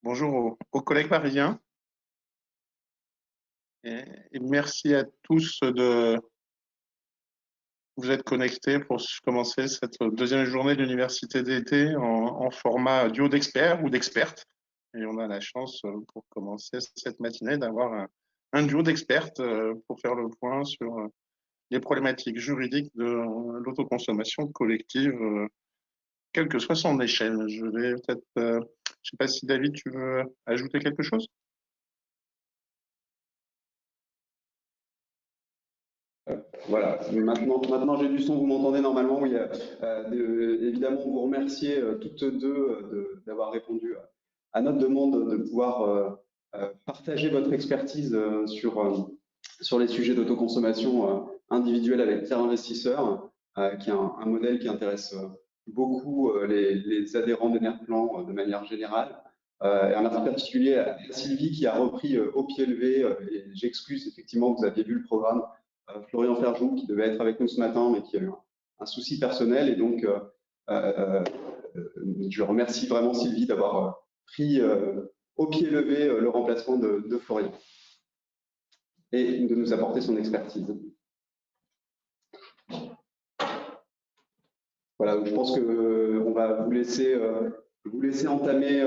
Bonjour aux collègues parisiens et merci à tous de vous être connectés pour commencer cette deuxième journée de l'université d'été en format duo d'experts ou d'expertes. Et on a la chance pour commencer cette matinée d'avoir un duo d'expertes pour faire le point sur les problématiques juridiques de l'autoconsommation collective, quelle que soit son échelle. Je vais peut-être, je sais pas si David, tu veux ajouter quelque chose? Voilà, maintenant j'ai du son, vous m'entendez normalement, oui. Évidemment, vous remercier toutes deux d'avoir répondu à notre demande de pouvoir partager votre expertise sur les sujets d'autoconsommation individuelle avec Tiers Investisseur, qui est un modèle qui intéresse beaucoup les adhérents d'Enerplan de manière générale. Et en particulier à Sylvie qui a repris au pied levé, et j'excuse effectivement, vous aviez vu le programme, Florian Ferjou, qui devait être avec nous ce matin, mais qui a eu un souci personnel. Et donc, je remercie vraiment Sylvie d'avoir pris au pied levé le remplacement de Florian et de nous apporter son expertise. Voilà, donc je pense qu'on va vous laisser entamer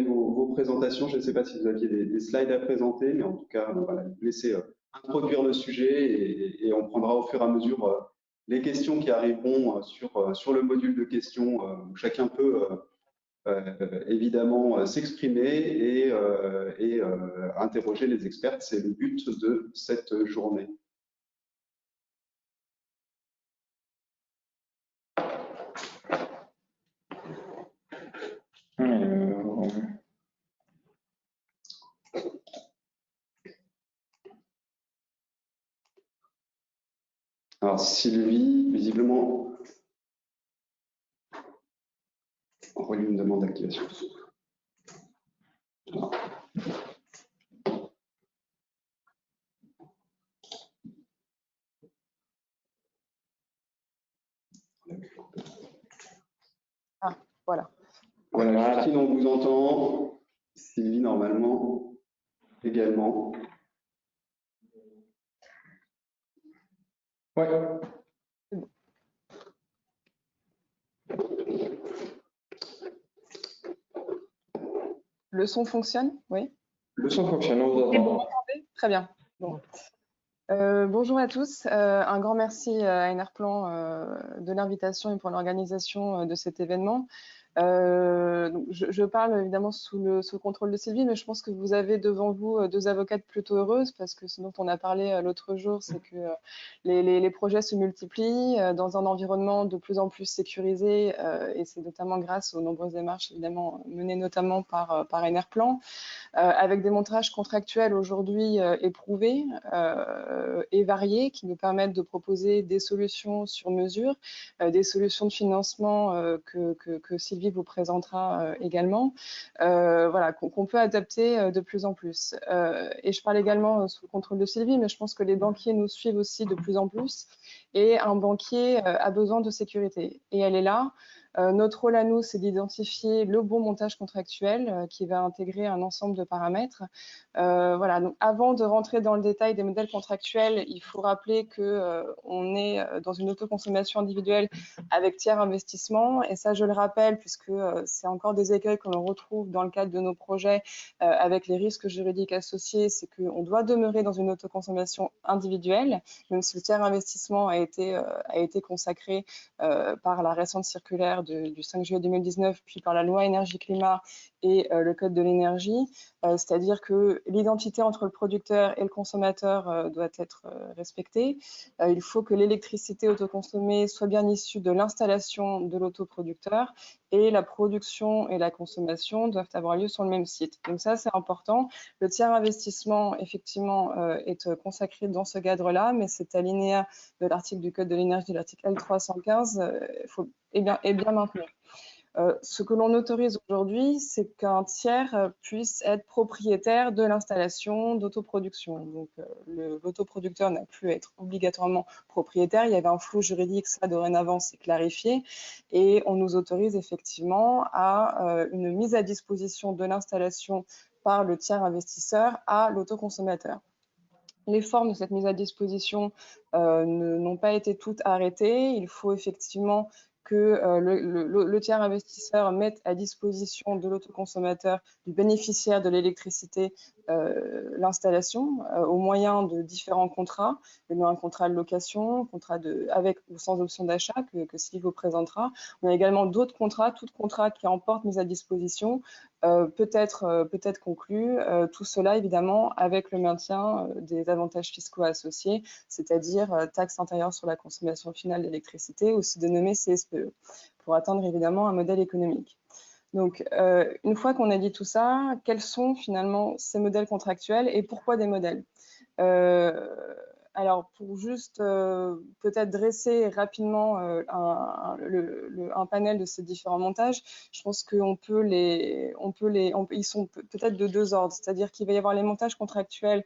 vos présentations. Je ne sais pas si vous aviez des slides à présenter, mais en tout cas, voilà, vous laisser introduire le sujet et on prendra au fur et à mesure les questions qui arriveront sur le module de questions où chacun peut évidemment s'exprimer et interroger les experts. C'est le but de cette journée. Alors Sylvie, visiblement, on relie une demande d'activation. Ah, voilà. Voilà, Justine, on vous entend. Sylvie, normalement, également. Ouais. Le son fonctionne? Oui. Le son fonctionne, on vous entend. Vous m'entendez? Très bien. Bon. Bonjour à tous. Un grand merci à Enerplan de l'invitation et pour l'organisation de cet événement. Donc je parle évidemment sous le contrôle de Sylvie, mais je pense que vous avez devant vous deux avocates plutôt heureuses parce que ce dont on a parlé l'autre jour, c'est que les projets se multiplient dans un environnement de plus en plus sécurisé et c'est notamment grâce aux nombreuses démarches évidemment menées notamment par Enerplan. Avec des montages contractuels aujourd'hui éprouvés et variés qui nous permettent de proposer des solutions sur mesure, des solutions de financement que Sylvie vous présentera également, voilà, qu'on peut adapter de plus en plus. Et je parle également sous le contrôle de Sylvie, mais je pense que les banquiers nous suivent aussi de plus en plus et un banquier a besoin de sécurité et elle est là. Notre rôle à nous, c'est d'identifier le bon montage contractuel qui va intégrer un ensemble de paramètres. Voilà, donc avant de rentrer dans le détail des modèles contractuels, il faut rappeler qu'on est dans une autoconsommation individuelle avec tiers investissement. Et ça, je le rappelle, puisque c'est encore des écueils que l'on retrouve dans le cadre de nos projets avec les risques juridiques associés, c'est qu'on doit demeurer dans une autoconsommation individuelle, même si le tiers investissement a été consacré par la récente circulaire du 5 juillet 2019, puis par la loi énergie-climat et le code de l'énergie, c'est-à-dire que l'identité entre le producteur et le consommateur doit être respectée. Il faut que l'électricité autoconsommée soit bien issue de l'installation de l'autoproducteur et la production et la consommation doivent avoir lieu sur le même site. Donc ça, c'est important. Le tiers investissement, effectivement, est consacré dans ce cadre-là, mais cet alinéa de l'article du Code de l'énergie, de l'article L315, est bien maintenu. Ce que l'on autorise aujourd'hui, c'est qu'un tiers puisse être propriétaire de l'installation d'autoproduction. Donc, l'autoproducteur n'a plus à être obligatoirement propriétaire. Il y avait un flou juridique, ça dorénavant c'est clarifié, et on nous autorise effectivement à une mise à disposition de l'installation par le tiers investisseur à l'autoconsommateur. Les formes de cette mise à disposition n'ont pas été toutes arrêtées. Il faut effectivement que le tiers investisseur mette à disposition de l'autoconsommateur, du bénéficiaire de l'électricité, l'installation au moyen de différents contrats. Il y a un contrat de location, contrat avec ou sans option d'achat que Sylvie vous présentera. On a également d'autres contrats, tout contrat qui emporte mise à disposition peut être conclu, tout cela évidemment avec le maintien des avantages fiscaux associés, c'est-à-dire taxe intérieure sur la consommation finale d'électricité, aussi dénommée CSPE, pour atteindre évidemment un modèle économique. Donc, une fois qu'on a dit tout ça, quels sont finalement ces modèles contractuels et pourquoi des modèles? Alors, pour juste peut-être dresser rapidement un panel de ces différents montages, je pense qu'ils sont peut-être de deux ordres, c'est-à-dire qu'il va y avoir les montages contractuels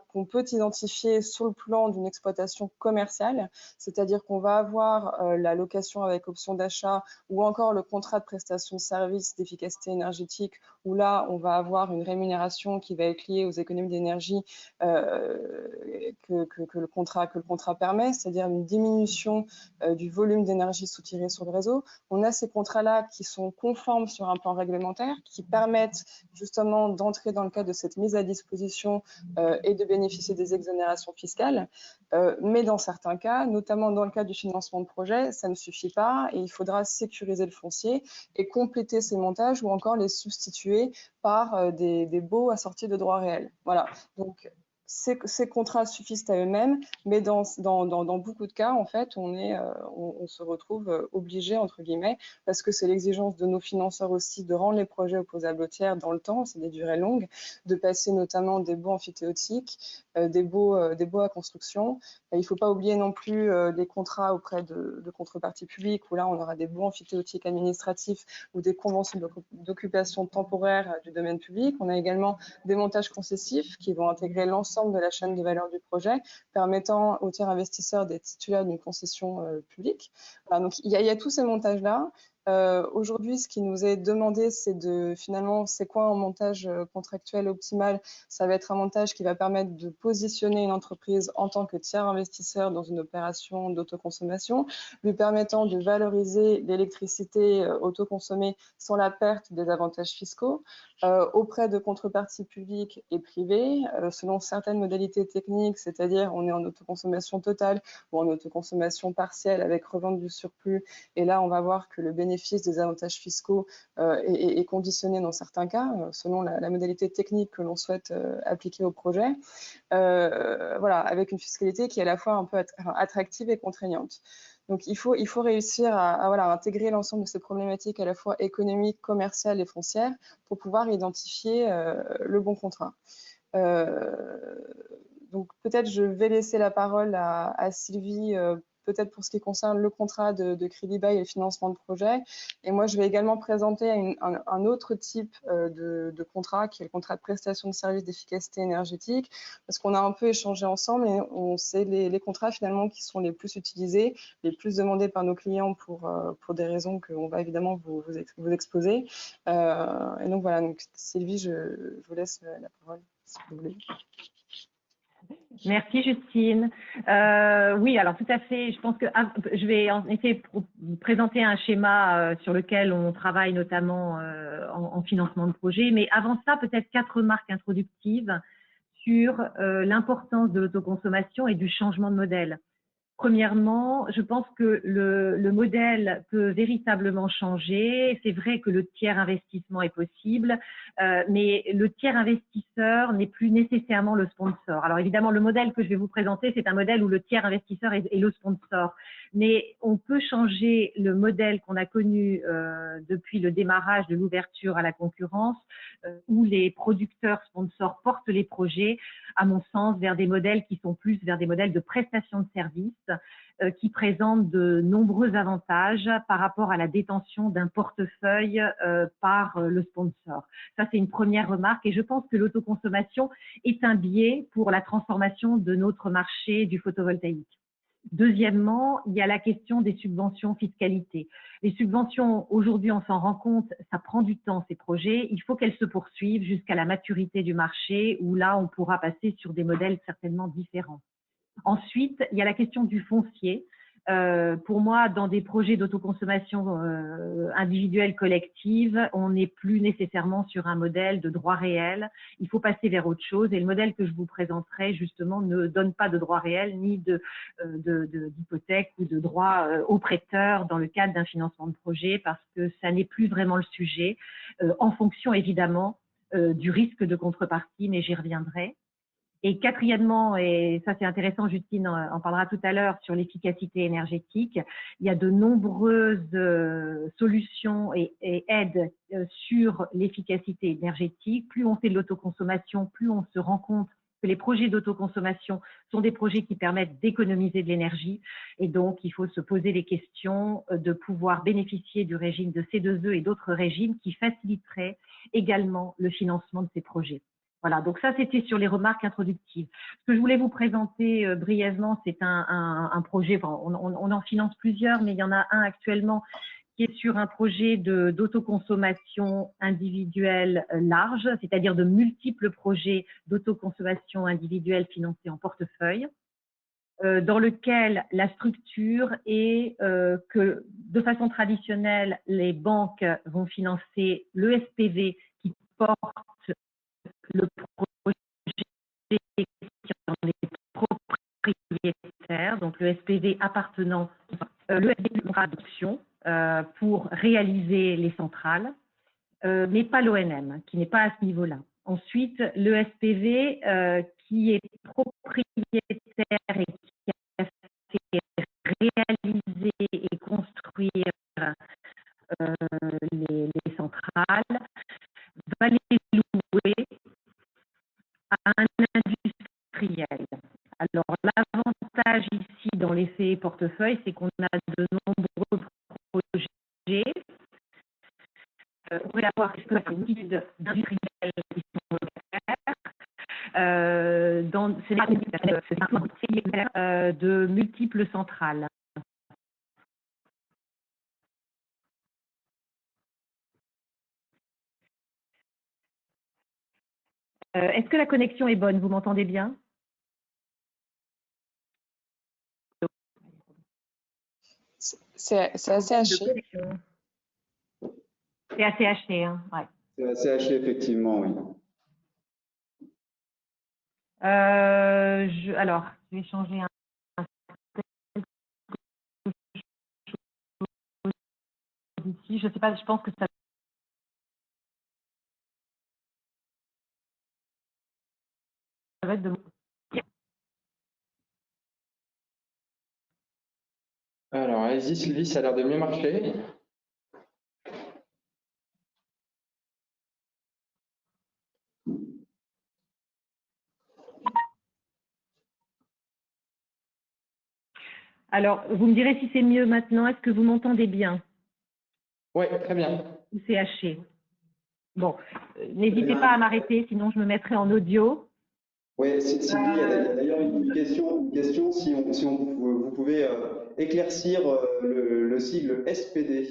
qu'on peut identifier sur le plan d'une exploitation commerciale, c'est-à-dire qu'on va avoir la location avec option d'achat ou encore le contrat de prestation de services d'efficacité énergétique, où là, on va avoir une rémunération qui va être liée aux économies d'énergie que le contrat permet, c'est-à-dire une diminution du volume d'énergie soutirée sur le réseau. On a ces contrats-là qui sont conformes sur un plan réglementaire, qui permettent justement d'entrer dans le cadre de cette mise à disposition et de bénéficier des exonérations fiscales. Mais dans certains cas, notamment dans le cas du financement de projet, ça ne suffit pas et il faudra sécuriser le foncier et compléter ces montages ou encore les substituer par des baux assortis de droits réels. Voilà. Donc, ces contrats suffisent à eux-mêmes, mais dans beaucoup de cas, en fait, on se retrouve obligé, entre guillemets, parce que c'est l'exigence de nos financeurs aussi de rendre les projets opposables au tiers dans le temps, c'est des durées longues, de passer notamment des baux amphithéotiques, des baux à construction. Il ne faut pas oublier non plus les contrats auprès de contreparties publiques, où là, on aura des baux amphithéotiques administratifs ou des conventions d'occupation temporaire du domaine public. On a également des montages concessifs qui vont intégrer l'ensemble de la chaîne de valeur du projet, permettant aux tiers investisseurs d'être titulaires d'une concession publique. Voilà, donc il y a tous ces montages-là. Aujourd'hui, ce qui nous est demandé, c'est finalement, c'est quoi un montage contractuel optimal? Ça va être un montage qui va permettre de positionner une entreprise en tant que tiers investisseur dans une opération d'autoconsommation, lui permettant de valoriser l'électricité autoconsommée sans la perte des avantages fiscaux, auprès de contreparties publiques et privées, selon certaines modalités techniques, c'est-à-dire on est en autoconsommation totale ou en autoconsommation partielle avec revente du surplus, et là on va voir que le bénéfice des avantages fiscaux est conditionné dans certains cas, selon la modalité technique que l'on souhaite appliquer au projet, voilà, avec une fiscalité qui est à la fois un peu attractive et contraignante. Donc, il faut réussir à intégrer l'ensemble de ces problématiques à la fois économiques, commerciales et foncières pour pouvoir identifier le bon contrat. Donc, peut-être je vais laisser la parole à Sylvie, peut-être pour ce qui concerne le contrat de crédit bail et le financement de projet. Et moi, je vais également présenter un autre type de contrat, qui est le contrat de prestation de services d'efficacité énergétique, parce qu'on a un peu échangé ensemble et on sait les contrats finalement qui sont les plus utilisés, les plus demandés par nos clients pour des raisons qu'on va évidemment vous exposer. Et donc voilà, donc, Sylvie, je vous laisse la parole, si vous voulez. Merci Justine. Oui, alors tout à fait. Je pense que je vais en effet présenter un schéma sur lequel on travaille notamment en financement de projet. Mais avant ça, peut-être 4 remarques introductives sur l'importance de l'autoconsommation et du changement de modèle. Premièrement, je pense que le modèle peut véritablement changer. C'est vrai que le tiers investissement est possible, mais le tiers investisseur n'est plus nécessairement le sponsor. Alors évidemment, le modèle que je vais vous présenter, c'est un modèle où le tiers investisseur est le sponsor. Mais on peut changer le modèle qu'on a connu depuis le démarrage de l'ouverture à la concurrence, où les producteurs sponsors portent les projets, à mon sens, vers des modèles qui sont plus vers des modèles de prestation de services, qui présente de nombreux avantages par rapport à la détention d'un portefeuille par le sponsor. Ça, c'est une première remarque et je pense que l'autoconsommation est un biais pour la transformation de notre marché du photovoltaïque. Deuxièmement, il y a la question des subventions fiscalité. Les subventions, aujourd'hui, on s'en rend compte, ça prend du temps, ces projets. Il faut qu'elles se poursuivent jusqu'à la maturité du marché où là, on pourra passer sur des modèles certainement différents. Ensuite, il y a la question du foncier. Pour moi, dans des projets d'autoconsommation individuelle collective, on n'est plus nécessairement sur un modèle de droit réel. Il faut passer vers autre chose. Et le modèle que je vous présenterai, justement, ne donne pas de droit réel ni d'hypothèque ou de droit aux prêteurs dans le cadre d'un financement de projet parce que ça n'est plus vraiment le sujet, en fonction évidemment du risque de contrepartie, mais j'y reviendrai. Et quatrièmement, et ça c'est intéressant, Justine en parlera tout à l'heure, sur l'efficacité énergétique, il y a de nombreuses solutions et aides sur l'efficacité énergétique. Plus on fait de l'autoconsommation, plus on se rend compte que les projets d'autoconsommation sont des projets qui permettent d'économiser de l'énergie. Et donc, il faut se poser les questions de pouvoir bénéficier du régime de C2E et d'autres régimes qui faciliteraient également le financement de ces projets. Voilà, donc ça, c'était sur les remarques introductives. Ce que je voulais vous présenter brièvement, c'est un projet, enfin, on en finance plusieurs, mais il y en a un actuellement qui est sur un projet d'autoconsommation individuelle large, c'est-à-dire de multiples projets d'autoconsommation individuelle financés en portefeuille, dans lequel la structure est que, de façon traditionnelle, les banques vont financer le SPV qui porte le projet qui en est propriétaire, donc le SPV appartenant, le SPV d'adoption pour réaliser les centrales, mais pas l'ONM, qui n'est pas à ce niveau-là. Ensuite, le SPV qui est propriétaire et qui a fait réaliser et construire les centrales, va les louer à un industriel. Alors, l'avantage ici dans l'effet portefeuille, c'est qu'on a de nombreux projets. On pourrait avoir une multitude d'industriels qui sont locataires, de multiples centrales. Est-ce que la connexion est bonne? Vous m'entendez bien? C'est assez haché. C'est assez haché, hein, ouais. C'est assez haché, effectivement, oui. Alors, je vais changer un ici. Je ne sais pas, je pense que ça va être de... Alors, allez-y Sylvie, ça a l'air de mieux marcher. Alors, vous me direz si c'est mieux maintenant. Est-ce que vous m'entendez bien? Oui, très bien. Ou c'est haché? Bon, n'hésitez pas à m'arrêter, sinon je me mettrai en audio. Oui, Sylvie, il y a d'ailleurs une question si vous pouvez éclaircir le sigle SPD.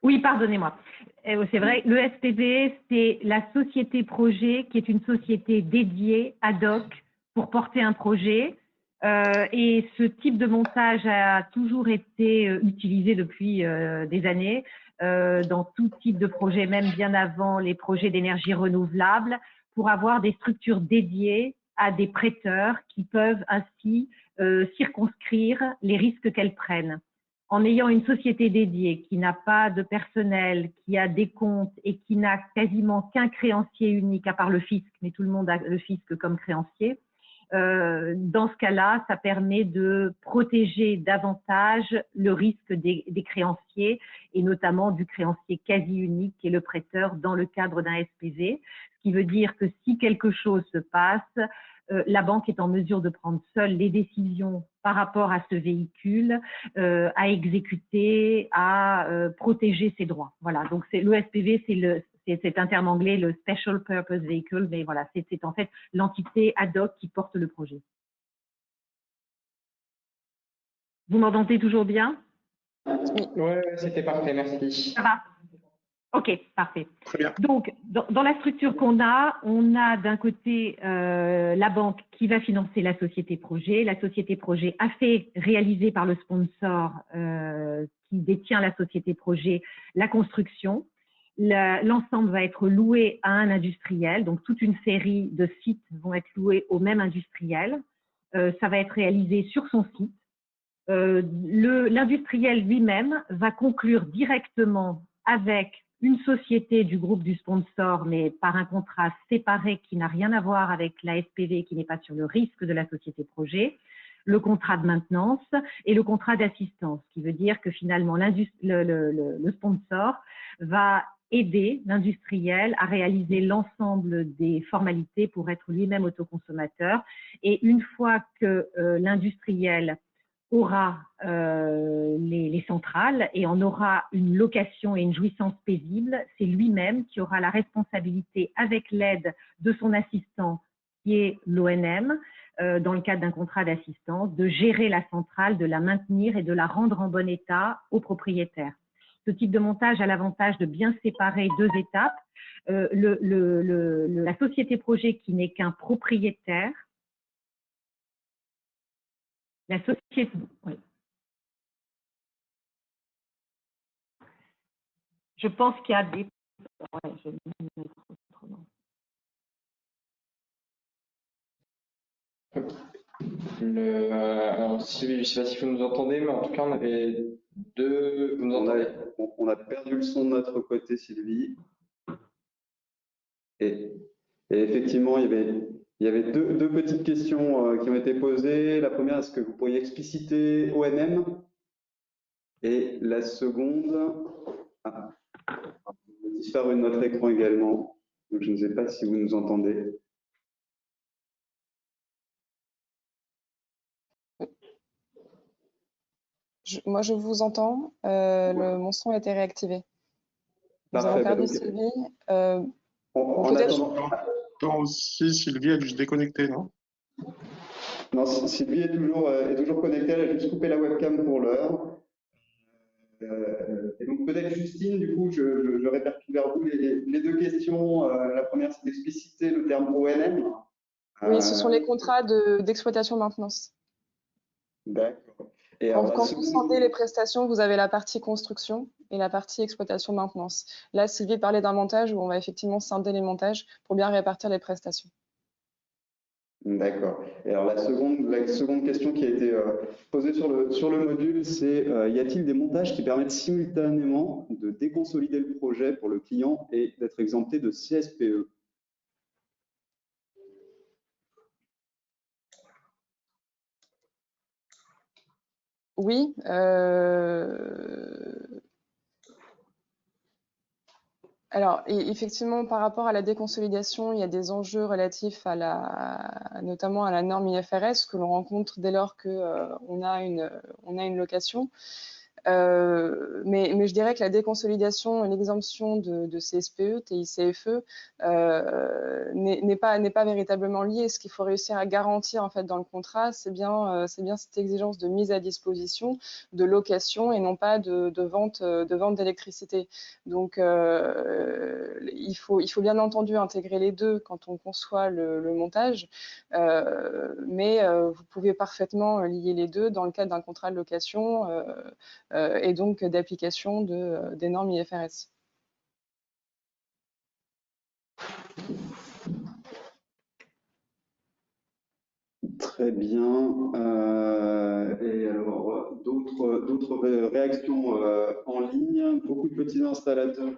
Oui, pardonnez-moi. C'est vrai, le SPD, c'est la société projet qui est une société dédiée ad hoc pour porter un projet. Et ce type de montage a toujours été utilisé depuis des années dans tout type de projet, même bien avant les projets d'énergie renouvelable, pour avoir des structures dédiées à des prêteurs qui peuvent ainsi circonscrire les risques qu'elles prennent. En ayant une société dédiée qui n'a pas de personnel, qui a des comptes et qui n'a quasiment qu'un créancier unique, à part le fisc, mais tout le monde a le fisc comme créancier, dans ce cas-là, ça permet de protéger davantage le risque des créanciers et notamment du créancier quasi unique qui est le prêteur dans le cadre d'un SPV, ce qui veut dire que si quelque chose se passe, la banque est en mesure de prendre seule les décisions par rapport à ce véhicule, à exécuter, à protéger ses droits. Voilà, donc le SPV, c'est un terme anglais, le Special Purpose Vehicle, mais voilà, c'est en fait l'entité ad hoc qui porte le projet. Vous m'entendez toujours bien? Oui, c'était parfait, merci. Ça va? Ok, parfait. Très bien. Donc, dans la structure qu'on a, on a d'un côté la banque qui va financer la société projet. La société projet a fait réaliser par le sponsor qui détient la société projet la construction. L'ensemble va être loué à un industriel, donc toute une série de sites vont être loués au même industriel. Ça va être réalisé sur son site. L'industriel lui-même va conclure directement avec une société du groupe du sponsor, mais par un contrat séparé qui n'a rien à voir avec la SPV, qui n'est pas sur le risque de la société projet, le contrat de maintenance et le contrat d'assistance, ce qui veut dire que finalement le sponsor va aider l'industriel à réaliser l'ensemble des formalités pour être lui-même autoconsommateur. Et une fois que l'industriel aura les centrales et en aura une location et une jouissance paisible, c'est lui-même qui aura la responsabilité, avec l'aide de son assistant qui est l'ONM, dans le cadre d'un contrat d'assistance, de gérer la centrale, de la maintenir et de la rendre en bon état au propriétaire. Ce type de montage a l'avantage de bien séparer deux étapes. La société projet qui n'est qu'un propriétaire, la société, oui. Je pense qu'il y a des... Ouais, je vais me mettre autrement. Alors, Sylvie, je ne sais pas si vous nous entendez, mais en tout cas, on avait deux... Vous nous entendez? On a perdu le son de notre côté, Sylvie. Et effectivement, il y avait deux petites questions qui ont été posées. La première, est-ce que vous pourriez expliciter ONM? Et la seconde, je vais disparu de notre écran également. Donc, je ne sais pas si vous nous entendez. Moi, je vous entends. Mon son a été réactivé. Nous avons perdu Sylvie. En attendant, aussi, Sylvie a dû se déconnecter, non? Non, Sylvie est toujours connectée. Elle a juste coupé la webcam pour l'heure. Et donc peut-être Justine, du coup, je répercute vers vous les deux questions. La première, c'est d'expliciter le terme ONM. Oui, ce sont les contrats d'exploitation-maintenance. D'accord. Quand vous scindez les prestations, vous avez la partie construction et la partie exploitation-maintenance. Là, Sylvie parlait d'un montage où on va effectivement scinder les montages pour bien répartir les prestations. D'accord. Et alors la seconde question qui a été posée sur le module, c'est y a-t-il des montages qui permettent simultanément de déconsolider le projet pour le client et d'être exempté de CSPE? Oui. Alors, effectivement, par rapport à la déconsolidation, il y a des enjeux relatifs notamment à la norme IFRS que l'on rencontre dès lors qu'on a une location. Mais je dirais que la déconsolidation et l'exemption de CSPE, TICFE n'est pas véritablement liée. Ce qu'il faut réussir à garantir en fait dans le contrat, c'est bien cette exigence de mise à disposition, de location et non pas de vente d'électricité. Donc il faut bien entendu intégrer les deux quand on conçoit le montage, mais vous pouvez parfaitement lier les deux dans le cadre d'un contrat de location et donc d'application des normes IFRS. Très bien. Et alors, d'autres réactions en ligne. Beaucoup de petits installateurs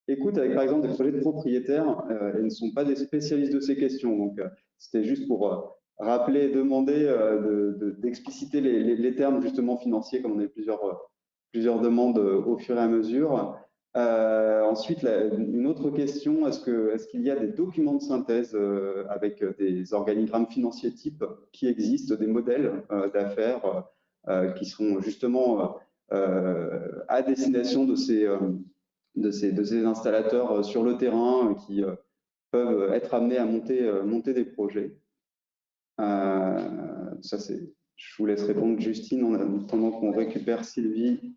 écoutent avec, par exemple, des projets de propriétaires et ne sont pas des spécialistes de ces questions. Donc, c'était juste pour rappeler et demander d'expliciter les termes justement financiers, comme on a eu plusieurs demandes au fur et à mesure. Ensuite, une autre question, est-ce qu'il y a des documents de synthèse avec des organigrammes financiers types qui existent, des modèles d'affaires qui sont justement à destination de ces installateurs sur le terrain qui peuvent être amenés à monter des projets. Je vous laisse répondre, Justine, en attendant qu'on récupère Sylvie.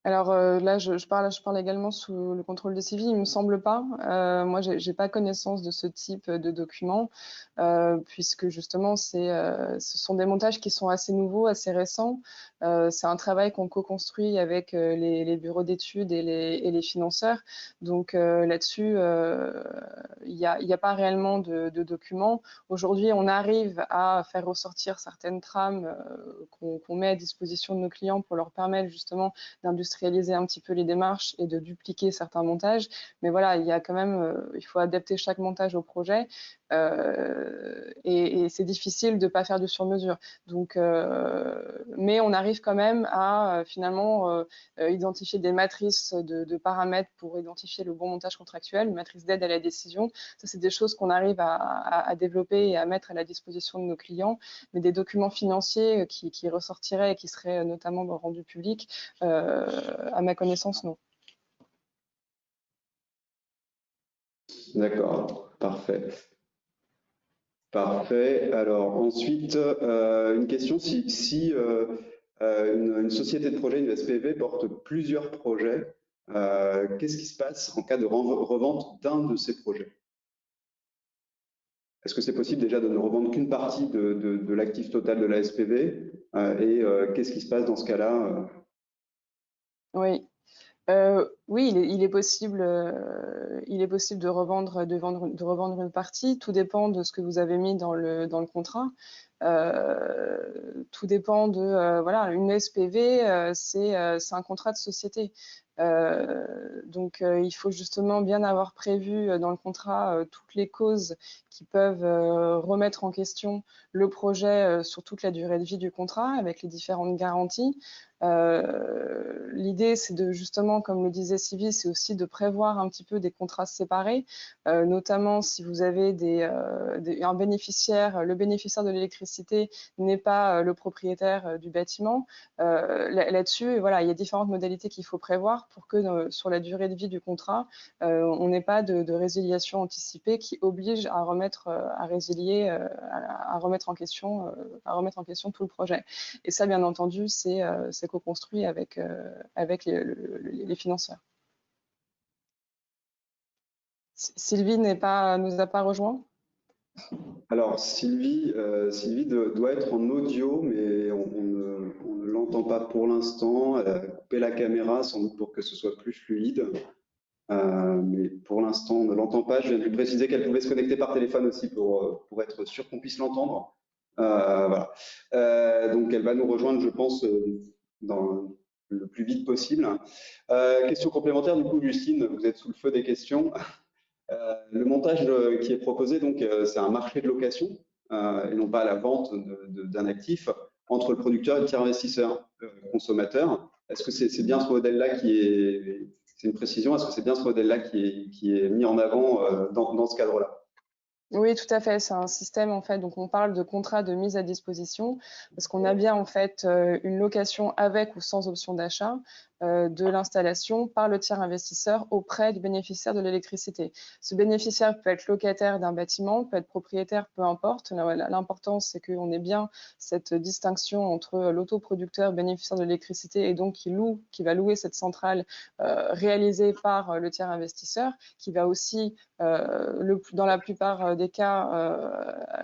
Alors là, je parle également sous le contrôle de Sylvie. Il me semble pas. Moi, j'ai pas connaissance de ce type de document, puisque justement, ce sont des montages qui sont assez nouveaux, assez récents. C'est un travail qu'on co-construit avec les bureaux d'études et les financeurs. Donc là-dessus, il n'y a pas réellement de documents. Aujourd'hui, on arrive à faire ressortir certaines trames qu'on met à disposition de nos clients pour leur permettre justement d'industrialiser un petit peu les démarches et de dupliquer certains montages. Mais voilà, il y a quand même, il faut adapter chaque montage au projet et c'est difficile de ne pas faire du sur-mesure. Donc, mais on arrive quand même à finalement identifier des matrices de paramètres pour identifier le bon montage contractuel, une matrice d'aide à la décision. Ça, c'est des choses qu'on arrive à développer et à mettre à la disposition de nos clients. Mais des documents financiers qui ressortiraient et qui seraient notamment rendus publics, à ma connaissance, non. D'accord, parfait. Parfait. Alors ensuite, une question, si une société de projet, une SPV, porte plusieurs projets, qu'est-ce qui se passe en cas de revente d'un de ces projets? Est-ce que c'est possible déjà de ne revendre qu'une partie de l'actif total de la SPV? Et qu'est-ce qui se passe dans ce cas-là? Oui. Oui, il est possible de revendre une partie. Tout dépend de ce que vous avez mis dans le contrat. Tout dépend de voilà, une SPV, c'est un contrat de société. Donc il faut justement bien avoir prévu dans le contrat toutes les causes qui peuvent remettre en question le projet sur toute la durée de vie du contrat avec les différentes garanties. L'idée, c'est de justement, comme le disait Sylvie, c'est aussi de prévoir un petit peu des contrats séparés, notamment si vous avez un bénéficiaire, le bénéficiaire de l'électricité n'est pas le propriétaire du bâtiment. Là-dessus, voilà, il y a différentes modalités qu'il faut prévoir pour que sur la durée de vie du contrat, on n'ait pas de résiliation anticipée qui oblige à remettre en question tout le projet. Et ça, bien entendu, c'est co-construit avec les financeurs. Sylvie nous a pas rejoint. Alors Sylvie doit être en audio, mais on ne l'entend pas pour l'instant. Elle a coupé la caméra sans doute pour que ce soit plus fluide. Mais pour l'instant, on ne l'entend pas. Je viens de lui préciser qu'elle pouvait se connecter par téléphone aussi pour être sûr qu'on puisse l'entendre. Voilà. Donc elle va nous rejoindre, je pense, dans le plus vite possible. Question complémentaire, du coup, Justine, vous êtes sous le feu des questions. Le montage qui est proposé, donc, c'est un marché de location et non pas la vente d'un actif entre le producteur et le tiers investisseur consommateur. Est-ce que c'est bien ce modèle-là c'est une précision, est-ce que c'est bien ce modèle-là qui est mis en avant dans ce cadre-là? Oui, tout à fait. C'est un système, en fait, donc on parle de contrat de mise à disposition parce qu'on a bien, en fait, une location avec ou sans option d'achat de l'installation par le tiers investisseur auprès du bénéficiaire de l'électricité. Ce bénéficiaire peut être locataire d'un bâtiment, peut être propriétaire, peu importe. L'important, c'est qu'on ait bien cette distinction entre l'autoproducteur, bénéficiaire de l'électricité et donc qui va louer cette centrale réalisée par le tiers investisseur, qui va aussi, dans la plupart des cas,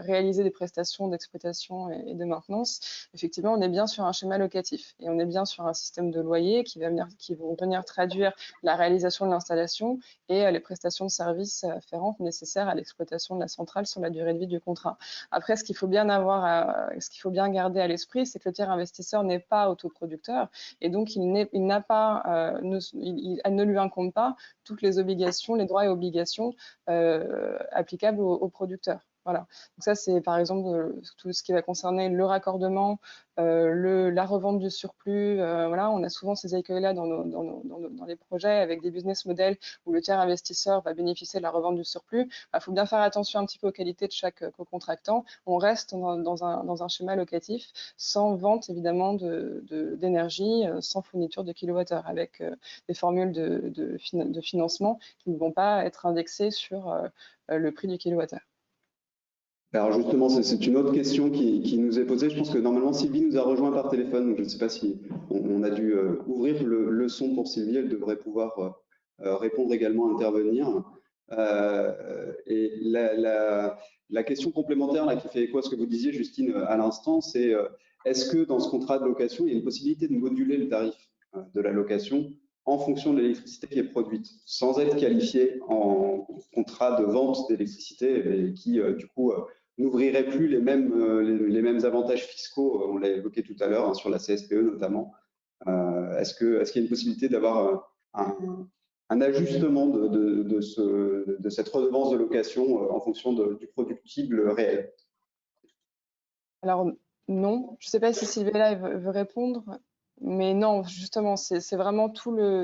réaliser des prestations d'exploitation et de maintenance. Effectivement, on est bien sur un schéma locatif et on est bien sur un système de loyer qui vont venir traduire la réalisation de l'installation et les prestations de services afférentes nécessaires à l'exploitation de la centrale sur la durée de vie du contrat. Après, ce qu'il faut bien garder à l'esprit, c'est que le tiers investisseur n'est pas autoproducteur et donc elle ne lui incombe pas toutes les obligations, les droits et obligations applicables aux producteurs. Voilà. Donc ça, c'est par exemple tout ce qui va concerner le raccordement, la revente du surplus. Voilà, on a souvent ces écueils-là dans les projets avec des business models où le tiers investisseur va bénéficier de la revente du surplus. Il faut bien faire attention un petit peu aux qualités de chaque co-contractant. On reste dans un schéma locatif sans vente évidemment d'énergie, sans fourniture de kilowattheure, avec des formules de financement qui ne vont pas être indexées sur le prix du kilowattheure. Alors justement, c'est une autre question qui nous est posée. Je pense que normalement Sylvie nous a rejoint par téléphone, donc je ne sais pas si on a dû ouvrir le son pour Sylvie. Elle devrait pouvoir répondre également, intervenir. Et la question complémentaire là, qui fait écho à ce que vous disiez, Justine, à l'instant, c'est est-ce que dans ce contrat de location, il y a une possibilité de moduler le tarif de la location en fonction de l'électricité qui est produite, sans être qualifié en contrat de vente d'électricité, et qui du coup n'ouvrirait plus les mêmes avantages fiscaux, on l'a évoqué tout à l'heure, hein, sur la CSPE notamment. Est-ce qu'il y a une possibilité d'avoir un ajustement de cette redevance de location en fonction du productible réel? Alors non, je ne sais pas si Sylvie là veut répondre. Mais non, justement, c'est vraiment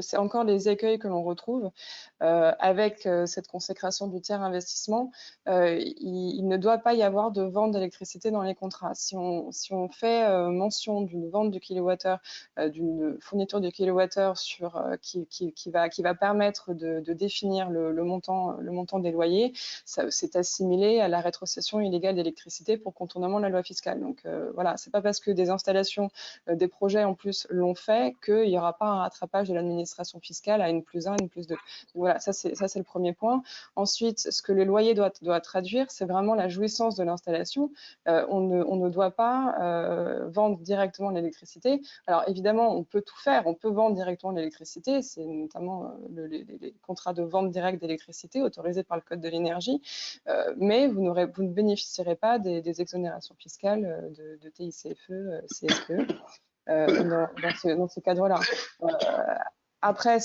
c'est encore les écueils que l'on retrouve avec cette consécration du tiers investissement. Il ne doit pas y avoir de vente d'électricité dans les contrats. Si on fait mention d'une vente du kilowattheure, d'une fourniture de kilowattheure qui va permettre de définir le montant des loyers, c'est assimilé à la rétrocession illégale d'électricité pour contournement de la loi fiscale. Donc voilà, c'est pas parce que des installations, des projets en plus l'ont fait qu'il n'y aura pas un rattrapage de l'administration fiscale à N+1, N+2. Donc voilà, ça c'est le premier point. Ensuite, ce que le loyer doit traduire, c'est vraiment la jouissance de l'installation. On ne doit pas vendre directement l'électricité. Alors évidemment, on peut tout faire, on peut vendre directement l'électricité, c'est notamment les contrats de vente directe d'électricité autorisés par le Code de l'énergie, mais vous ne bénéficierez pas des exonérations fiscales de TICFE, CSPE. Dans ce cadre-là. Après,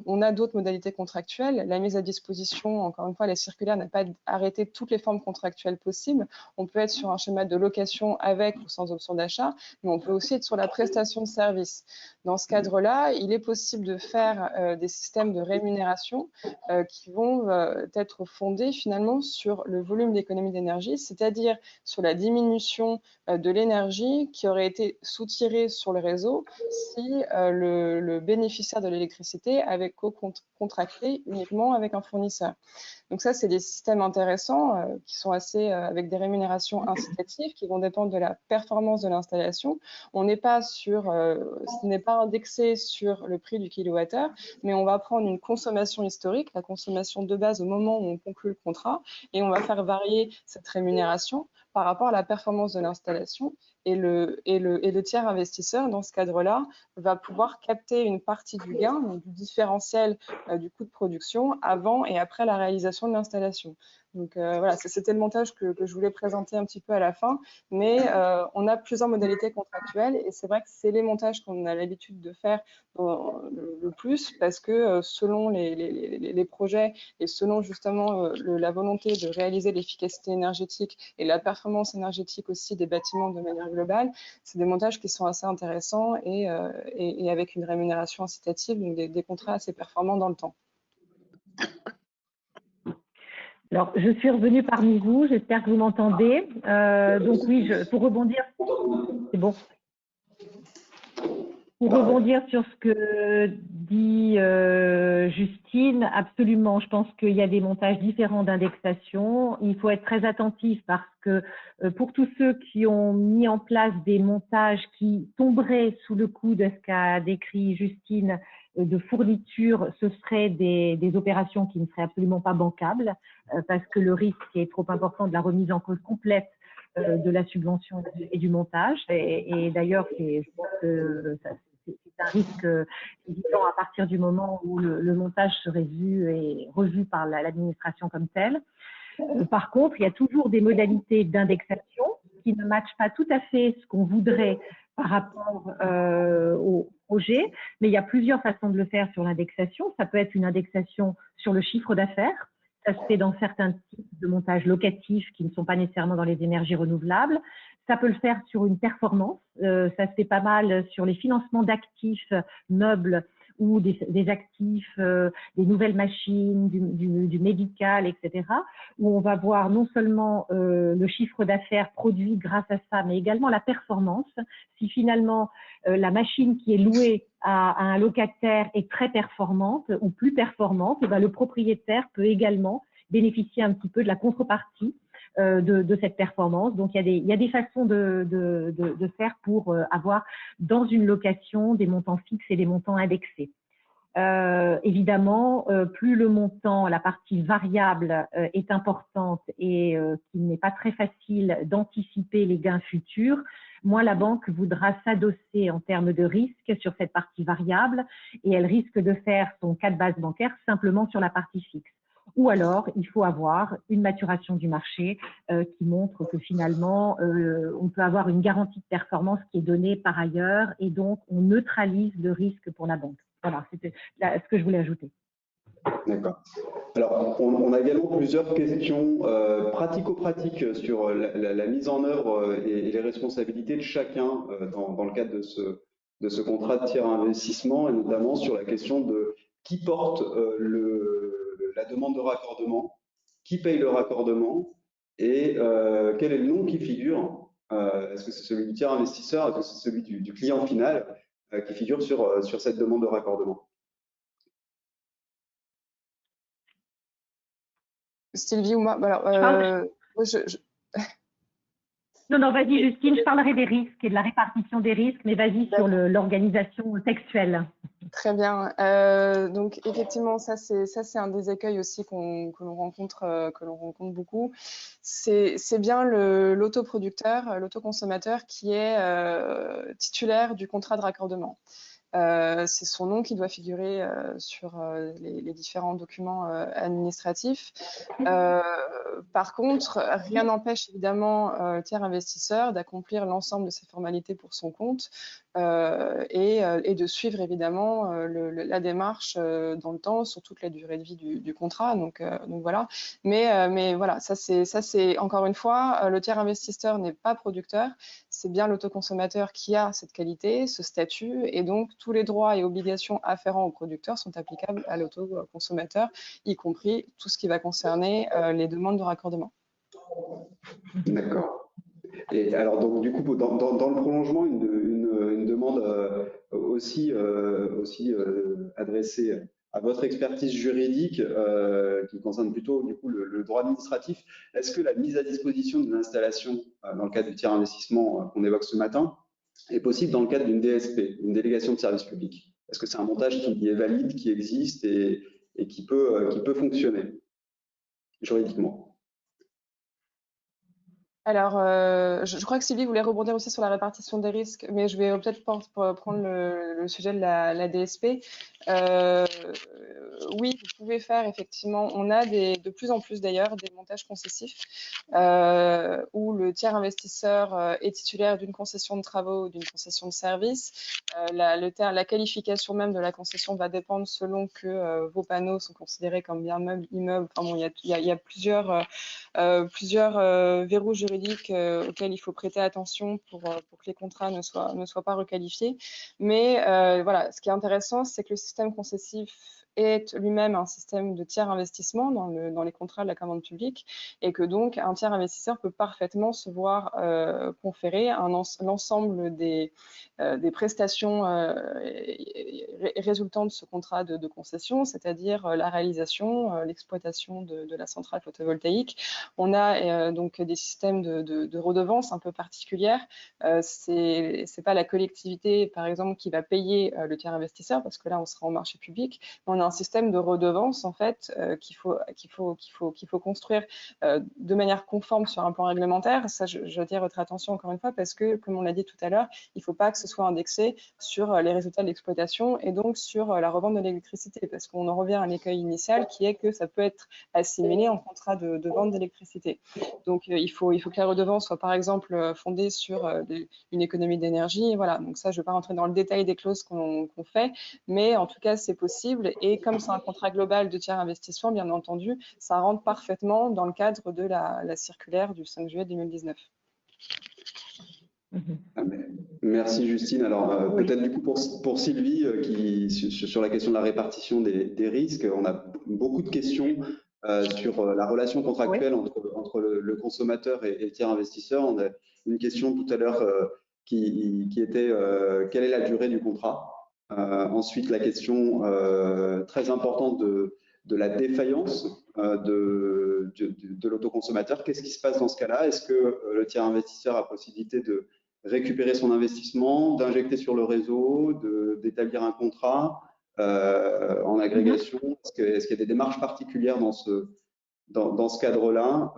on a d'autres modalités contractuelles. La mise à disposition, encore une fois, la circulaire n'a pas arrêté toutes les formes contractuelles possibles. On peut être sur un schéma de location avec ou sans option d'achat, mais on peut aussi être sur la prestation de service. Dans ce cadre-là, il est possible de faire des systèmes de rémunération qui vont être fondés finalement sur le volume d'économie d'énergie, c'est-à-dire sur la diminution de l'énergie qui aurait été soutirée sur le réseau si le bénéficiaire de l'électricité avait contracté uniquement avec un fournisseur. Donc ça, c'est des systèmes intéressants qui sont avec des rémunérations incitatives qui vont dépendre de la performance de l'installation. On n'est pas ce n'est pas indexé sur le prix du kilowattheure, mais on va prendre une consommation historique, la consommation de base au moment où on conclut le contrat, et on va faire varier cette rémunération par rapport à la performance de l'installation. Et le tiers investisseur, dans ce cadre-là, va pouvoir capter une partie du gain, donc du différentiel du coût de production avant et après la réalisation de l'installation. Donc voilà, c'était le montage que je voulais présenter un petit peu à la fin, mais on a plusieurs modalités contractuelles et c'est vrai que c'est les montages qu'on a l'habitude de faire le plus parce que selon les projets et selon justement la volonté de réaliser l'efficacité énergétique et la performance énergétique aussi des bâtiments de manière globale, c'est des montages qui sont assez intéressants et avec une rémunération incitative, donc des contrats assez performants dans le temps. Alors, je suis revenue parmi vous, j'espère que vous m'entendez. Donc oui, pour rebondir, c'est bon. Pour rebondir sur ce que dit Justine, absolument, je pense qu'il y a des montages différents d'indexation. Il faut être très attentif parce que pour tous ceux qui ont mis en place des montages qui tomberaient sous le coup de ce qu'a décrit Justine, de fourniture, ce seraient des opérations qui ne seraient absolument pas bancables parce que le risque est trop important de la remise en cause complète de la subvention et du montage. Et d'ailleurs, je pense que c'est un risque évident à partir du moment où le montage serait vu et revu par l'administration comme tel. Par contre, il y a toujours des modalités d'indexation qui ne matchent pas tout à fait ce qu'on voudrait par rapport au projet, mais il y a plusieurs façons de le faire sur l'indexation. Ça peut être une indexation sur le chiffre d'affaires, Ça se fait dans certains types de montages locatifs qui ne sont pas nécessairement dans les énergies renouvelables. Ça peut le faire sur une performance. Ça se fait pas mal sur les financements d'actifs meubles ou des actifs, des nouvelles machines, du médical, etc., où on va voir non seulement le chiffre d'affaires produit grâce à ça, mais également la performance. Si finalement la machine qui est louée à un locataire est très performante ou plus performante, et bien le propriétaire peut également bénéficier un petit peu de la contrepartie de cette performance. Donc, il y a des façons de faire pour avoir dans une location des montants fixes et des montants indexés. Évidemment, plus le montant, la partie variable est importante et qu'il n'est pas très facile d'anticiper les gains futurs, moins la banque voudra s'adosser en termes de risque sur cette partie variable et elle risque de faire son cas de base bancaire simplement sur la partie fixe. Ou alors, il faut avoir une maturation du marché qui montre que finalement, on peut avoir une garantie de performance qui est donnée par ailleurs et donc on neutralise le risque pour la banque. Voilà, c'était ce que je voulais ajouter. D'accord. Alors, on a également plusieurs questions pratico-pratiques sur la mise en œuvre et les responsabilités de chacun dans le cadre de ce contrat de tiers investissement, et notamment sur la question de qui porte la demande de raccordement, qui paye le raccordement et quel est le nom qui figure. Est-ce que c'est celui du tiers investisseur, est-ce que c'est celui du client final qui figure sur cette demande de raccordement? Sylvie ou moi? Alors, Non, vas-y Justine, je parlerai des risques et de la répartition des risques, mais vas-y sur l'organisation textuelle. Très bien. Donc effectivement, ça c'est un des écueils aussi que l'on rencontre beaucoup. C'est bien l'autoproducteur, l'autoconsommateur qui est titulaire du contrat de raccordement. C'est son nom qui doit figurer sur les différents documents administratifs. Par contre, rien n'empêche évidemment le tiers investisseur d'accomplir l'ensemble de ses formalités pour son compte et de suivre évidemment la démarche dans le temps sur toute la durée de vie du contrat. Donc voilà. Mais voilà, ça c'est encore une fois, le tiers investisseur n'est pas producteur, c'est bien l'autoconsommateur qui a cette qualité, ce statut, et donc tous les droits et obligations afférents au producteur sont applicables à l'autoconsommateur, y compris tout ce qui va concerner les demandes de raccordement. D'accord. Et alors, donc, du coup, dans le prolongement, une demande aussi adressée à votre expertise juridique qui concerne plutôt du coup le droit administratif. Est-ce que la mise à disposition d'une installation dans le cadre du tiers investissement qu'on évoque ce matin est possible dans le cadre d'une DSP, une délégation de service public? Est-ce que c'est un montage qui est valide, qui existe et qui peut fonctionner juridiquement? Alors, je crois que Sylvie voulait rebondir aussi sur la répartition des risques, mais je vais peut-être prendre le sujet de la DSP. Oui, vous pouvez faire effectivement, on a de plus en plus d'ailleurs des montages concessifs où le tiers investisseur est titulaire d'une concession de travaux ou d'une concession de service. La qualification même de la concession va dépendre selon que vos panneaux sont considérés comme bien meubles, immeubles. Enfin bon, il y a plusieurs verrous juridiques auxquels il faut prêter attention pour que les contrats ne soient pas requalifiés. Mais voilà, ce qui est intéressant, c'est que le système concessif est lui-même un système de tiers investissement dans les contrats de la commande publique et que donc un tiers investisseur peut parfaitement se voir conférer l'ensemble des prestations résultant de ce contrat de concession, c'est-à-dire la réalisation, l'exploitation de la centrale photovoltaïque. On a donc des systèmes de redevances un peu particulières. C'est pas la collectivité, par exemple, qui va payer le tiers investisseur, parce que là, on sera en marché public. Mais on a un système de redevance, en fait, qu'il faut construire de manière conforme sur un plan réglementaire. Ça, je attire votre attention encore une fois, parce que, comme on l'a dit tout à l'heure, il ne faut pas que ce soit indexé sur les résultats de l'exploitation et donc sur la revente de l'électricité, parce qu'on en revient à l'écueil initial, qui est que ça peut être assimilé en contrat de vente d'électricité. Donc, il faut que la redevance soit, par exemple, fondée sur une économie d'énergie. Voilà. Donc ça, je ne vais pas rentrer dans le détail des clauses qu'on fait, mais en tout cas, c'est possible et mais comme c'est un contrat global de tiers investissement, bien entendu, ça rentre parfaitement dans le cadre de la circulaire du 5 juillet 2019. Merci Justine. Alors peut-être du coup pour Sylvie sur la question de la répartition des risques, on a beaucoup de questions sur la relation contractuelle entre le consommateur et le tiers investisseur. On a une question tout à l'heure qui était quelle est la durée du contrat? Ensuite la question très importante de la défaillance de l'autoconsommateur. Qu'est-ce qui se passe dans ce cas-là? Est-ce que le tiers investisseur a possibilité de récupérer son investissement, d'injecter sur le réseau, d'établir un contrat en agrégation? Est-ce qu'il y a des démarches particulières dans ce cadre-là?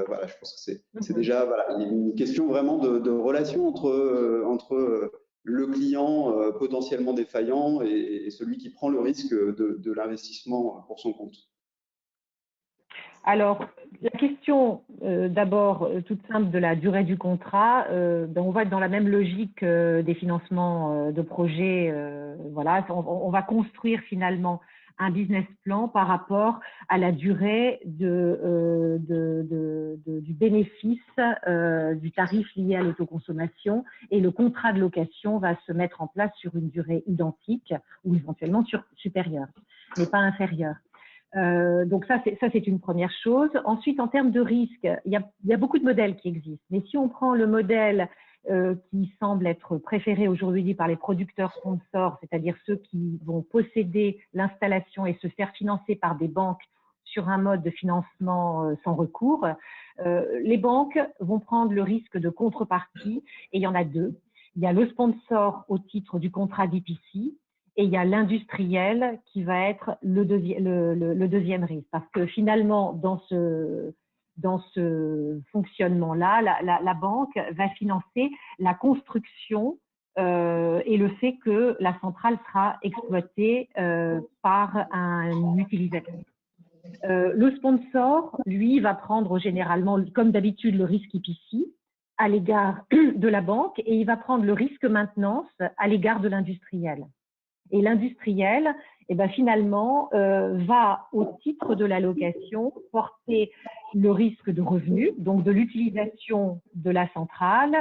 Voilà, je pense que c'est déjà une question vraiment de relation entre le client potentiellement défaillant et celui qui prend le risque de l'investissement pour son compte. Alors, la question d'abord toute simple de la durée du contrat, on va être dans la même logique des financements de projets. Voilà, on va construire finalement un business plan par rapport à la durée du bénéfice du tarif lié à l'autoconsommation, et le contrat de location va se mettre en place sur une durée identique ou éventuellement supérieure, mais pas inférieure. Donc ça c'est une première chose. Ensuite, en termes de risque, il y a beaucoup de modèles qui existent. Mais si on prend le modèle qui semble être préféré aujourd'hui par les producteurs sponsors, c'est-à-dire ceux qui vont posséder l'installation et se faire financer par des banques sur un mode de financement sans recours, les banques vont prendre le risque de contrepartie, et il y en a deux. Il y a le sponsor au titre du contrat d'EPC, et il y a l'industriel qui va être le deuxième risque. Parce que finalement, dans ce fonctionnement-là, la banque va financer la construction et le fait que la centrale sera exploitée par un utilisateur. Le sponsor, lui, va prendre généralement, comme d'habitude, le risque EPC à l'égard de la banque, et il va prendre le risque maintenance à l'égard de l'industriel. Et l'industriel, finalement, va, au titre de la location, porter le risque de revenu, donc de l'utilisation de la centrale.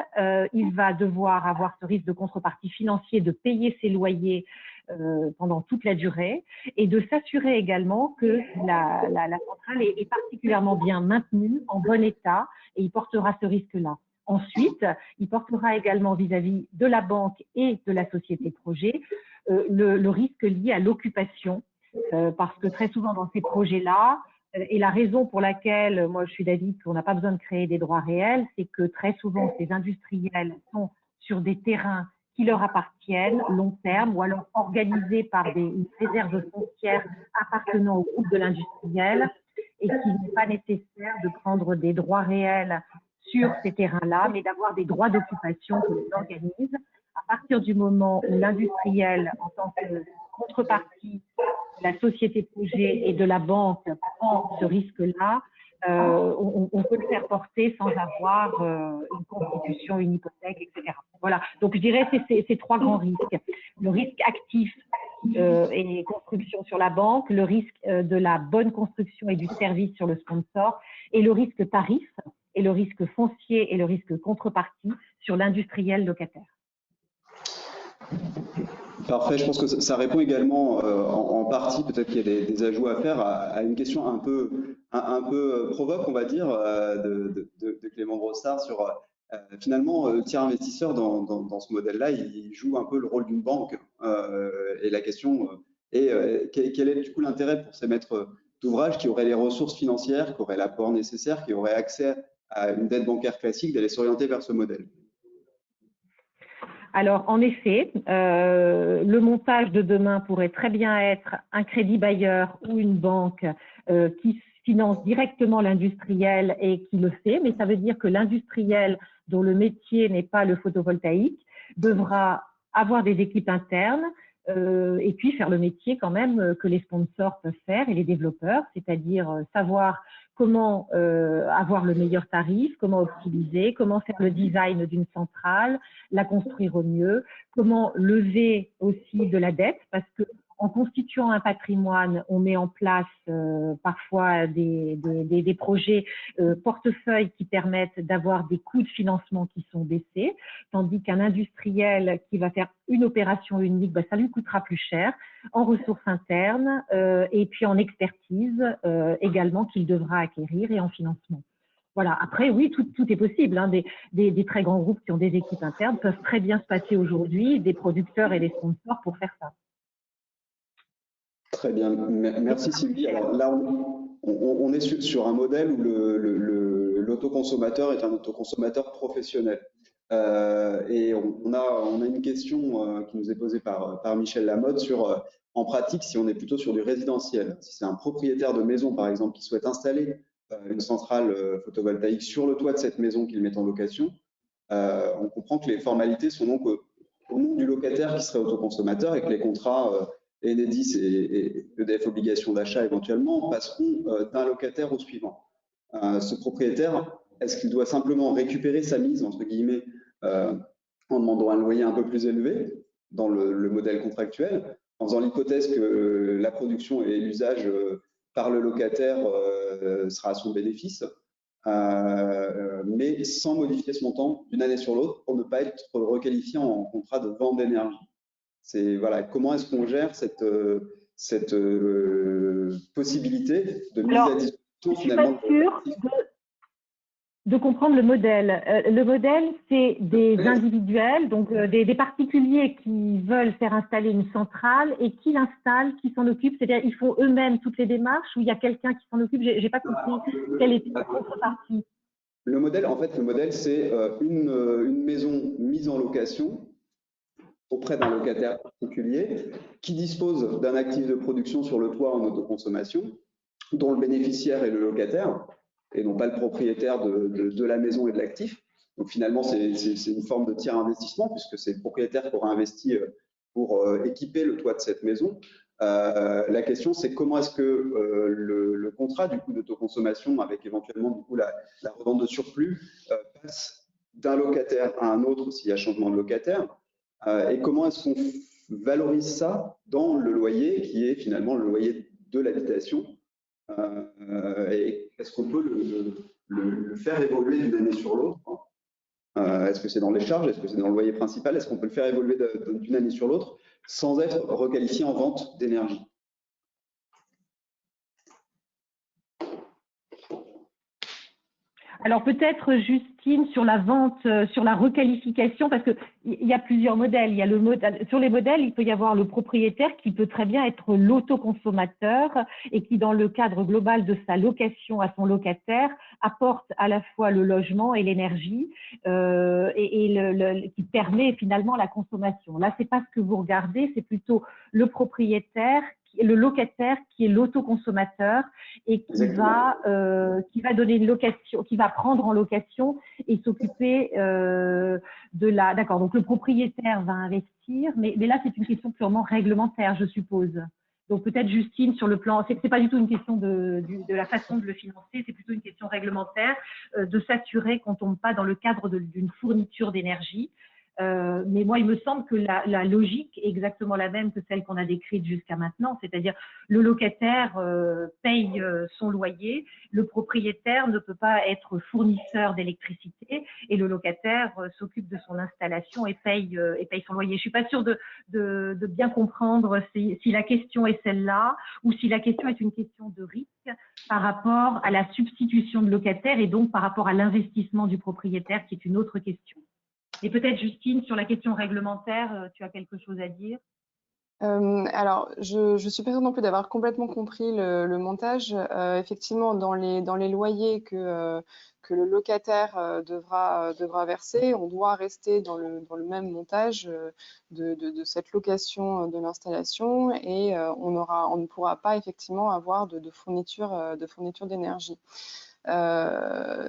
Il va devoir avoir ce risque de contrepartie financier, de payer ses loyers pendant toute la durée, et de s'assurer également que la centrale est particulièrement bien maintenue, en bon état, et il portera ce risque-là. Ensuite, il portera également vis-à-vis de la banque et de la société projet le risque lié à l'occupation, parce que très souvent dans ces projets-là, et la raison pour laquelle moi je suis d'avis qu'on n'a pas besoin de créer des droits réels, c'est que très souvent ces industriels sont sur des terrains qui leur appartiennent long terme, ou alors organisés par une réserve foncière appartenant au groupe de l'industriel, et qu'il n'est pas nécessaire de prendre des droits réels sur ces terrains-là, mais d'avoir des droits d'occupation que les organise. À partir du moment où l'industriel, en tant que contrepartie de la société projet et de la banque, prend ce risque-là, on peut le faire porter sans avoir une constitution, une hypothèque, etc. Voilà. Donc, je dirais que c'est ces trois grands risques. Le risque actif et construction sur la banque, le risque de la bonne construction et du service sur le sponsor, et le risque tarif, et le risque foncier et le risque contrepartie sur l'industriel locataire. Parfait, je pense que ça répond également en partie, peut-être qu'il y a des ajouts à faire, à une question un peu provoque, on va dire, de Clément Brossard sur finalement le tiers investisseur dans ce modèle-là, il joue un peu le rôle d'une banque. Et la question est quel est du coup l'intérêt pour ces maîtres d'ouvrage qui auraient les ressources financières, qui auraient l'apport nécessaire, qui auraient accès à une dette bancaire classique, d'aller s'orienter vers ce modèle? Alors, en effet, le montage de demain pourrait très bien être un crédit bailleur ou une banque qui finance directement l'industriel et qui le fait, mais ça veut dire que l'industriel dont le métier n'est pas le photovoltaïque devra avoir des équipes internes et puis faire le métier quand même que les sponsors peuvent faire et les développeurs, c'est-à-dire savoir comment avoir le meilleur tarif, comment optimiser, comment faire le design d'une centrale, la construire au mieux, comment lever aussi de la dette, parce que En constituant un patrimoine, on met en place parfois des projets portefeuilles qui permettent d'avoir des coûts de financement qui sont baissés, tandis qu'un industriel qui va faire une opération unique, ça lui coûtera plus cher en ressources internes et puis en expertise également qu'il devra acquérir et en financement. Voilà. Après, oui, tout est possible. Hein. Des très grands groupes qui ont des équipes internes peuvent très bien se passer aujourd'hui des producteurs et des sponsors pour faire ça. Très bien, merci Sylvie. Alors là, on est sur un modèle où l'autoconsommateur est un autoconsommateur professionnel. Et on a une question qui nous est posée par Michel Lamotte sur, en pratique, si on est plutôt sur du résidentiel. Si c'est un propriétaire de maison, par exemple, qui souhaite installer une centrale photovoltaïque sur le toit de cette maison qu'il met en location, on comprend que les formalités sont donc au nom du locataire qui serait autoconsommateur et que les contrats Enedis et EDF Obligation d'achat éventuellement passeront d'un locataire au suivant. Ce propriétaire, est-ce qu'il doit simplement récupérer sa mise, entre guillemets, en demandant un loyer un peu plus élevé dans le modèle contractuel, en faisant l'hypothèse que la production et l'usage par le locataire sera à son bénéfice, mais sans modifier ce montant d'une année sur l'autre pour ne pas être requalifié en contrat de vente d'énergie? C'est voilà, comment est-ce qu'on gère cette possibilité de mise à disposition finalement? Je suis pas sûre de comprendre le modèle. Le modèle, c'est des individuels, donc des particuliers qui veulent faire installer une centrale et qui l'installent, qui s'en occupent. C'est-à-dire, ils font eux-mêmes toutes les démarches ou il y a quelqu'un qui s'en occupe. J'ai pas compris quelle est la contrepartie. Le modèle, en fait, c'est une maison mise en location auprès d'un locataire particulier qui dispose d'un actif de production sur le toit en autoconsommation, dont le bénéficiaire est le locataire et non pas le propriétaire de la maison et de l'actif. Donc finalement, c'est une forme de tiers investissement puisque c'est le propriétaire qui aura investi pour équiper le toit de cette maison. La question, c'est comment est-ce que le contrat du coup d'autoconsommation avec éventuellement du coup la revente de surplus passe d'un locataire à un autre s'il y a changement de locataire. Et comment est-ce qu'on valorise ça dans le loyer qui est finalement le loyer de l'habitation, et est-ce qu'on peut le faire évoluer d'une année sur l'autre? Est-ce que c'est dans les charges? Est-ce que c'est dans le loyer principal? Est-ce qu'on peut le faire évoluer d'une année sur l'autre sans être requalifié en vente d'énergie? Alors peut-être Justine sur la vente, sur la requalification, parce qu'il y a plusieurs modèles. Il y a sur les modèles, il peut y avoir le propriétaire qui peut très bien être l'autoconsommateur et qui, dans le cadre global de sa location à son locataire, apporte à la fois le logement et l'énergie qui permet finalement la consommation. Là, c'est pas ce que vous regardez, c'est plutôt le propriétaire, le locataire qui est l'autoconsommateur et qui va donner une location, qui va prendre en location et s'occuper de la. D'accord. Donc le propriétaire va investir, mais là c'est une question purement réglementaire, je suppose. Donc peut-être Justine sur le plan, c'est pas du tout une question de la façon de le financer, c'est plutôt une question réglementaire de s'assurer qu'on tombe pas dans le cadre d'une fourniture d'énergie. Mais moi, il me semble que la logique est exactement la même que celle qu'on a décrite jusqu'à maintenant, c'est-à-dire le locataire paye son loyer, le propriétaire ne peut pas être fournisseur d'électricité et le locataire s'occupe de son installation et paye son loyer. Je ne suis pas sûre de bien comprendre si la question est celle-là ou si la question est une question de risque par rapport à la substitution de locataire et donc par rapport à l'investissement du propriétaire, qui est une autre question. Et peut-être, Justine, sur la question réglementaire, tu as quelque chose à dire? Alors, je suis pas sûre non plus d'avoir complètement compris le montage. Effectivement, dans les loyers que le locataire devra verser, on doit rester dans le même montage de cette location de l'installation et on ne pourra pas effectivement avoir de fourniture d'énergie.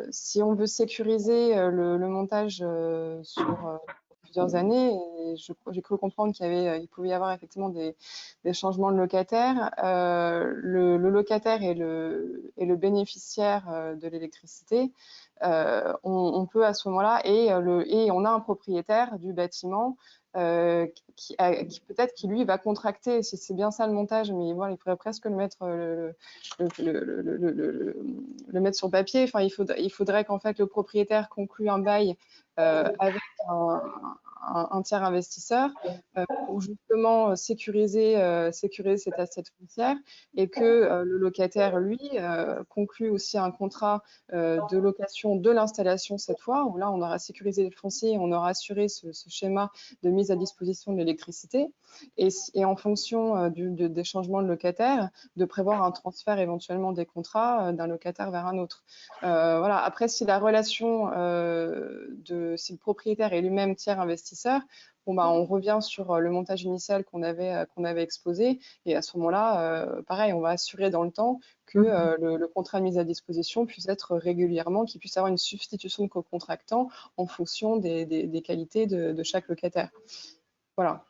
Si on veut sécuriser le montage sur plusieurs années, et j'ai cru comprendre qu'il pouvait y avoir effectivement des changements de locataire. Le locataire et le bénéficiaire de l'électricité, on peut à ce moment-là, et on a un propriétaire du bâtiment qui peut-être qui lui va contracter, si c'est bien ça le montage, mais voilà, il faudrait presque le mettre, le mettre sur papier. Enfin, il faudrait qu'en fait le propriétaire conclue un bail avec un tiers investisseur pour justement sécuriser cette assiette foncière, et que le locataire, lui, conclut aussi un contrat de location de l'installation cette fois, où là on aura sécurisé le foncier, on aura assuré ce schéma de mise à disposition de l'électricité, et en fonction des changements de locataire, de prévoir un transfert éventuellement des contrats d'un locataire vers un autre. Voilà. Après, si la relation si le propriétaire est lui-même tiers investisseur, bon, bah, on revient sur le montage initial qu'on avait exposé, et à ce moment-là, pareil, on va assurer dans le temps que le contrat de mise à disposition puisse être régulièrement, qu'il puisse avoir une substitution de co-contractant en fonction des qualités de chaque locataire. Voilà.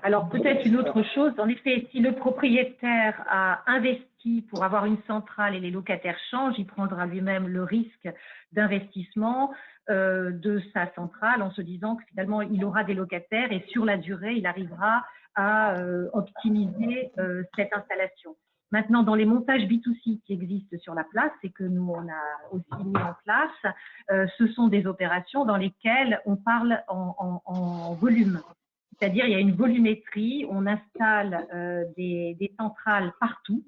Alors peut-être une autre chose, en effet, si le propriétaire a investi pour avoir une centrale et les locataires changent, il prendra lui-même le risque d'investissement de sa centrale en se disant que finalement il aura des locataires et sur la durée il arrivera à optimiser cette installation. Maintenant, dans les montages B2C qui existent sur la place et que nous on a aussi mis en place, ce sont des opérations dans lesquelles on parle en volume. C'est-à-dire, il y a une volumétrie, on installe des centrales partout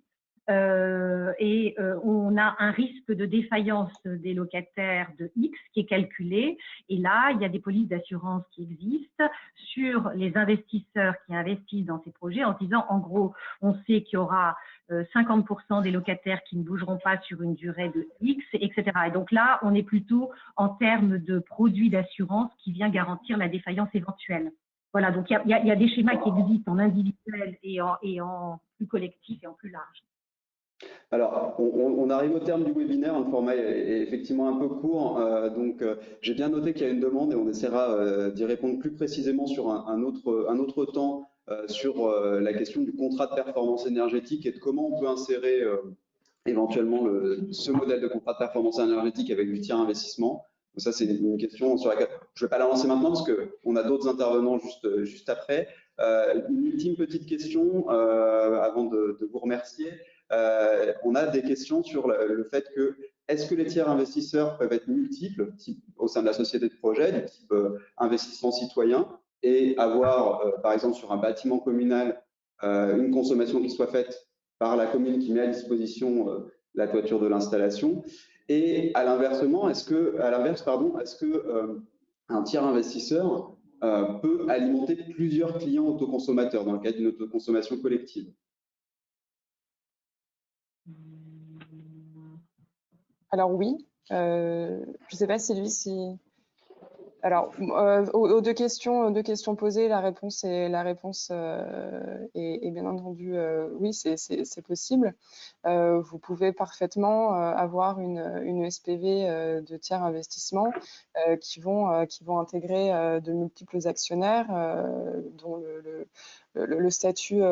et on a un risque de défaillance des locataires de X qui est calculé. Et là, il y a des polices d'assurance qui existent sur les investisseurs qui investissent dans ces projets en disant, en gros, on sait qu'il y aura 50% des locataires qui ne bougeront pas sur une durée de X, etc. Et donc là, on est plutôt en termes de produits d'assurance qui vient garantir la défaillance éventuelle. Voilà, donc il y a des schémas qui existent en individuel et en plus collectif et en plus large. Alors, on arrive au terme du webinaire, le format est effectivement un peu court, donc j'ai bien noté qu'il y a une demande et on essaiera d'y répondre plus précisément sur un autre temps sur la question du contrat de performance énergétique et de comment on peut insérer éventuellement ce modèle de contrat de performance énergétique avec du tiers investissement. Donc ça, c'est une question sur laquelle je ne vais pas la lancer maintenant parce qu'on a d'autres intervenants juste après. Une ultime petite question avant de vous remercier. On a des questions sur le fait que est-ce que les tiers investisseurs peuvent être multiples au sein de la société de projet, du type investissement citoyen, et avoir, par exemple, sur un bâtiment communal, une consommation qui soit faite par la commune qui met à disposition la toiture de l'installation. Et à l'inverse, est-ce que un tiers investisseur peut alimenter plusieurs clients autoconsommateurs dans le cadre d'une autoconsommation collective? Alors oui, je ne sais pas Sylvie si… Alors, aux deux questions posées, la réponse est bien entendu oui, c'est possible. Vous pouvez parfaitement avoir une SPV de tiers investissement qui vont intégrer de multiples actionnaires dont le statut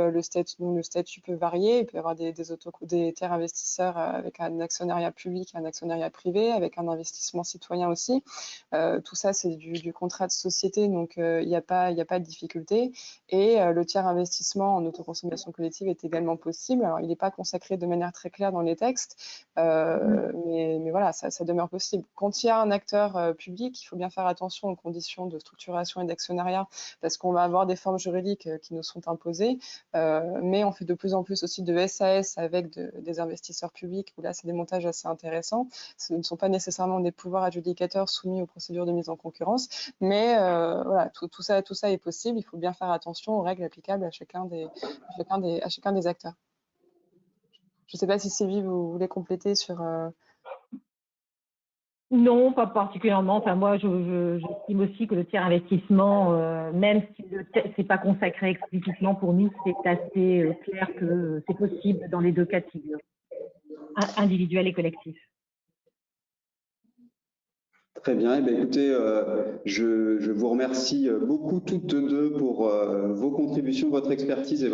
peut varier. Il peut y avoir des tiers investisseurs avec un actionnariat public, un actionnariat privé, avec un investissement citoyen aussi. Tout ça, c'est du contrat de société, donc il n'y a pas de difficulté. Et le tiers investissement en autoconsommation collective est également possible. Alors, il n'est pas consacré de manière très claire dans les textes, mais voilà, ça demeure possible. Quand il y a un acteur public, il faut bien faire attention aux conditions de structuration et d'actionnariat, parce qu'on va avoir des formes juridiques qui nous sont imposées, mais on fait de plus en plus aussi de SAS avec des investisseurs publics, où là, c'est des montages assez intéressants. Ce ne sont pas nécessairement des pouvoirs adjudicateurs soumis aux procédures de mise en concurrence, mais voilà, tout ça est possible. Il faut bien faire attention aux règles applicables à chacun des acteurs. Je ne sais pas si Sylvie, vous voulez compléter sur… Non, pas particulièrement. Enfin, moi, j'estime aussi que le tiers investissement, même si c'est pas consacré explicitement pour nous, c'est assez clair que c'est possible dans les deux cas de figure, individuel et collectif. Très bien. Eh bien, écoutez, je vous remercie beaucoup toutes deux pour vos contributions, votre expertise et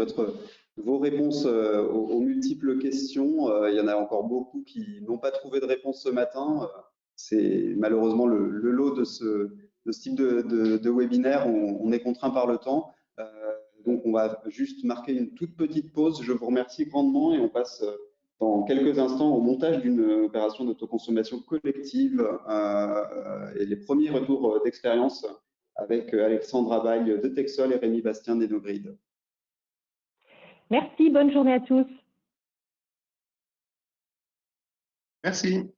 vos réponses aux multiples questions. Il y en a encore beaucoup qui n'ont pas trouvé de réponse ce matin. C'est malheureusement le lot de ce type de webinaire, on est contraint par le temps. Donc, on va juste marquer une toute petite pause. Je vous remercie grandement et on passe dans quelques instants au montage d'une opération d'autoconsommation collective et les premiers retours d'expérience avec Alexandre Abaille de Texol et Rémi Bastien d'Enogrid. Merci, bonne journée à tous. Merci.